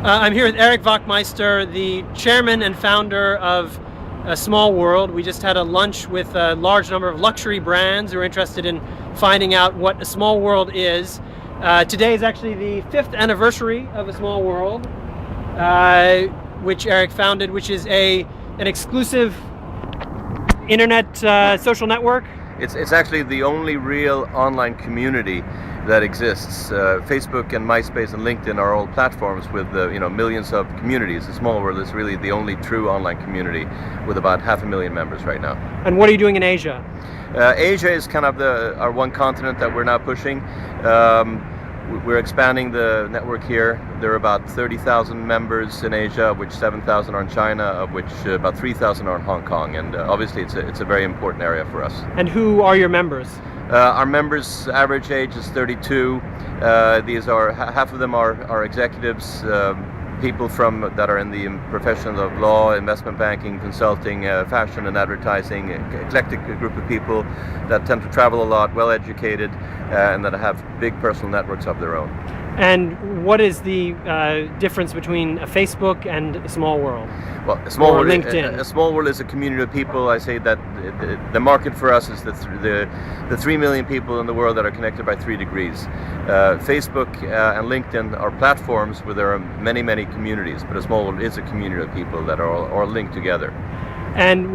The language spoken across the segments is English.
I'm here with Eric Wachtmeister, the chairman and founder of Small World. We just had a lunch with a large number of luxury brands who are interested in finding out what a small world is. Today is actually the 5th anniversary of A Small World, which Eric founded, which is an exclusive internet social network. It's actually the only real online community that exists. Facebook and MySpace and LinkedIn are all platforms with millions of communities. The Small World is really the only true online community with about 500,000 members right now. And what are you doing in Asia? Asia is kind of our one continent that we're now pushing. We're expanding the network here. There are about 30,000 members in Asia, of which 7,000 are in China, of which about 3,000 are in Hong Kong. And obviously it's a very important area for us. And who are your members? Our members' average age is 32. These are half of them are executives, people that are in the professions of law, investment banking, consulting, fashion and advertising, eclectic group of people that tend to travel a lot, well educated, and that have big personal networks of their own. And what is the difference between a Facebook and a Small World? Well, a Small World, LinkedIn. A Small World is a community of people. I say that the market for us is the 3 million people in the world that are connected by 3 degrees. Facebook and LinkedIn are platforms where there are many, many communities, but a Small World is a community of people that are all linked together. And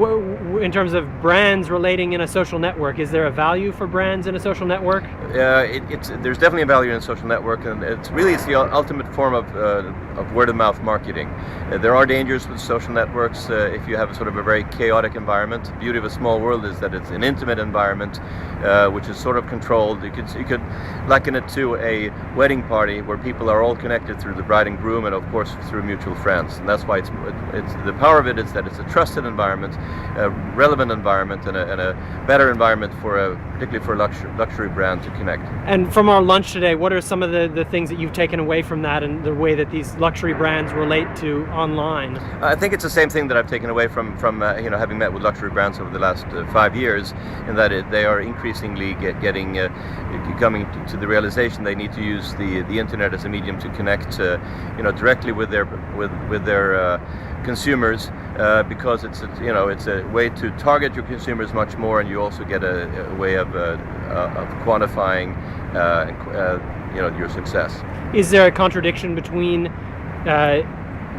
in terms of brands relating in a social network, is there a value for brands in a social network? There's definitely a value in a social network, and it's the ultimate form of word-of-mouth marketing. There are dangers with social networks if you have sort of a very chaotic environment. The beauty of A Small World is that it's an intimate environment, which is sort of controlled. You could liken it to a wedding party where people are all connected through the bride and groom, and of course through mutual friends. And that's why it's the power of it is that it's a trusted environment, a relevant environment, and a better environment particularly for a luxury brand to connect. And from our lunch today, what are some of the things that you've taken away from that and the way that these luxury brands relate to online? I think it's the same thing that I've taken away from having met with luxury brands over the last 5 years, in that they are increasingly coming to the realization they need to use the internet as a medium to connect directly with their consumers, because it's a way to target your consumers much more, and you also get a way of quantifying your success. Is there a contradiction between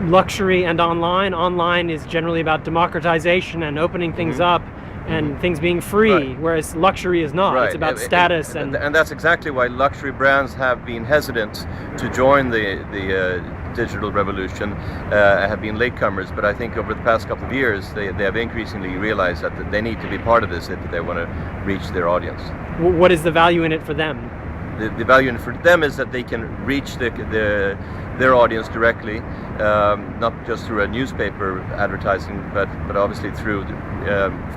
luxury and online? Online is generally about democratization and opening things up and things being free, right, where luxury is not. Right. It's about status. And that's exactly why luxury brands have been hesitant to join the digital revolution, have been latecomers. But I think over the past couple of years, they have increasingly realized that they need to be part of this if they want to reach their audience. What is the value in it for them? The value in it for them is that they can reach their audience directly, not just through a newspaper advertising, but obviously through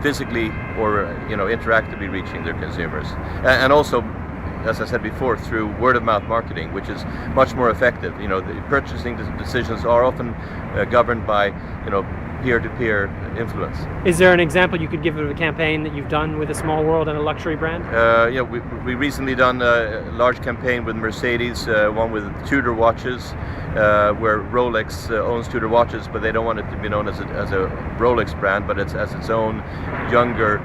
physically or interactively reaching their consumers, and also, as I said before, through word-of-mouth marketing, which is much more effective. The purchasing decisions are often governed by peer-to-peer influence. Is there an example you could give of a campaign that you've done with A Small World and a luxury brand? We recently done a large campaign with Mercedes, one with Tudor watches, where Rolex owns Tudor watches, but they don't want it to be known as a Rolex brand, but it's as its own younger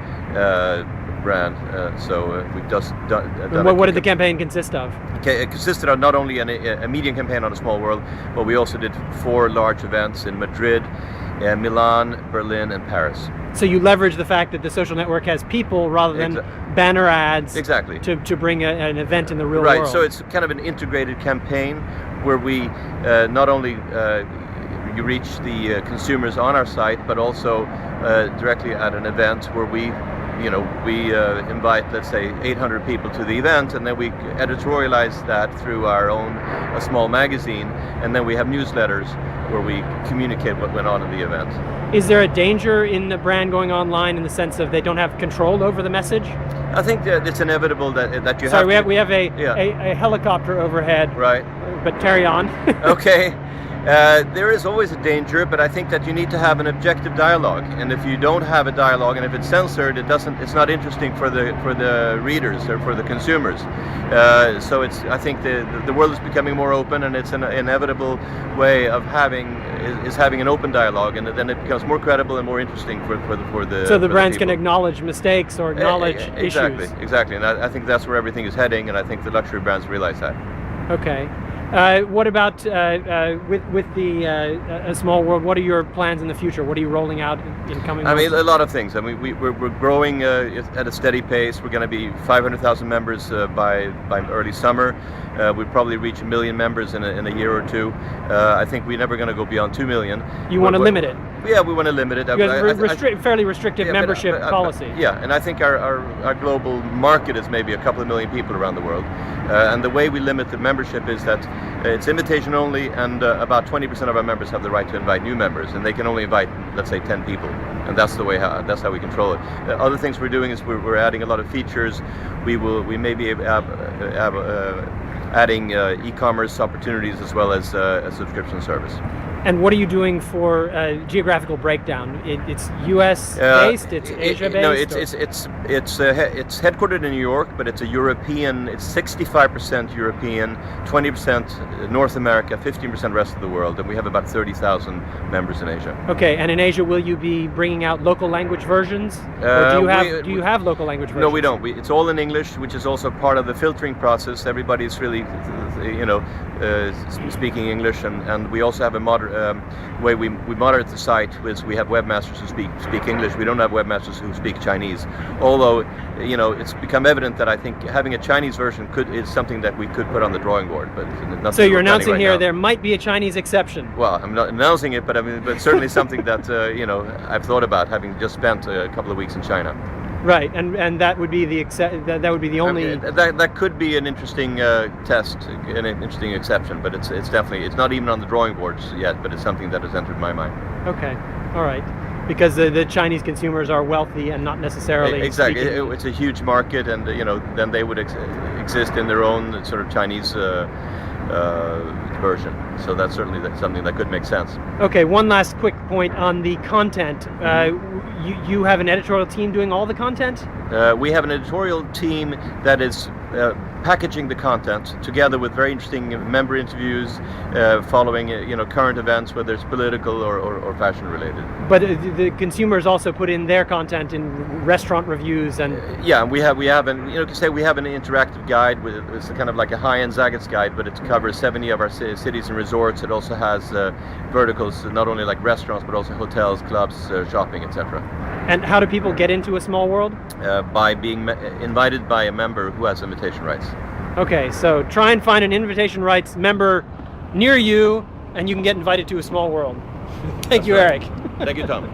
brand. So we've just done. What did the campaign consist of? It consisted of not only a media campaign on A Small World, but we also did 4 large events in Madrid, Milan, Berlin, and Paris. So you leverage the fact that the social network has people rather than banner ads. Exactly. To bring an event in the real world. Right. So it's kind of an integrated campaign where we not only you reach the consumers on our site, but also directly at an event where we invite, let's say, 800 people to the event, and then we editorialize that through our own a small magazine, and then we have newsletters where we communicate what went on in the event. Is there a danger in the brand going online in the sense of they don't have control over the message? I think that it's inevitable that you Sorry, we have a helicopter overhead. Right. But carry on. Okay. There is always a danger, but I think that you need to have an objective dialogue. And if you don't have a dialogue, and if it's censored, it's not interesting for the readers or for the consumers. So I think the world is becoming more open, and it's an inevitable way of having an open dialogue, and then it becomes more credible and more interesting for the. So the brands people. can acknowledge mistakes or acknowledge issues. Exactly, and I think that's where everything is heading, and I think the luxury brands realize that. Okay. What about with the A Small World? What are your plans in the future? What are you rolling out in coming months? I mean, a lot of things. I mean, we're growing at a steady pace. We're going to be 500,000 members by early summer. We'll probably reach 1 million members in a year or two. I think we're never going to go beyond 2 million. You want to limit it? Yeah, we want to limit it. Fairly restrictive membership policy. Yeah, and I think our global market is maybe a couple of million people around the world. And the way we limit the membership is that it's invitation only, and about 20% of our members have the right to invite new members, and they can only invite, let's say, 10 people, and that's how we control it. Other things we're doing is we're adding a lot of features. We may be adding e-commerce opportunities as well as a subscription service. And what are you doing for geographical breakdown? It's U.S. based, it's Asia based. No, it's headquartered in New York, but it's a European. It's 65% European, 20% North America, 15% rest of the world, and we have about 30,000 members in Asia. Okay, and in Asia, will you be bringing out local language versions, or do you have local language versions? No, we don't. It's all in English, which is also part of the filtering process. Everybody's really, speaking English, and we also have a way we moderate the site. We have webmasters who speak English. We don't have webmasters who speak Chinese. Although, it's become evident that I think having a Chinese version is something that we could put on the drawing board. But so you're announcing here there might be a Chinese exception. Well, I'm not announcing it, but but certainly something that I've thought about, having just spent a couple of weeks in China. Right, and that would be that would be the only. That could be an interesting test, an interesting exception, but it's not even on the drawing boards yet. But it's something that has entered my mind. Okay, all right, because the Chinese consumers are wealthy and not necessarily. Exactly, it's a huge market, and then they would exist in their own sort of Chinese version. So that's certainly something that could make sense. Okay, one last quick point on the content. You have an editorial team doing all the content? We have an editorial team that is packaging the content together with very interesting member interviews, following current events, whether it's political or fashion related. But the consumers also put in their content in restaurant reviews and. Yeah, we have we have an interactive guide it's kind of like a high-end Zagat's guide, but it covers 70 of our cities and resorts. It also has verticals, not only like restaurants but also hotels, clubs, shopping, etc. And how do people get into A Small World? By being invited by a member who has invitation rights. Okay, so try and find an invitation rights member near you, and you can get invited to A Small World. Thank you, Eric. Thank you, Tom.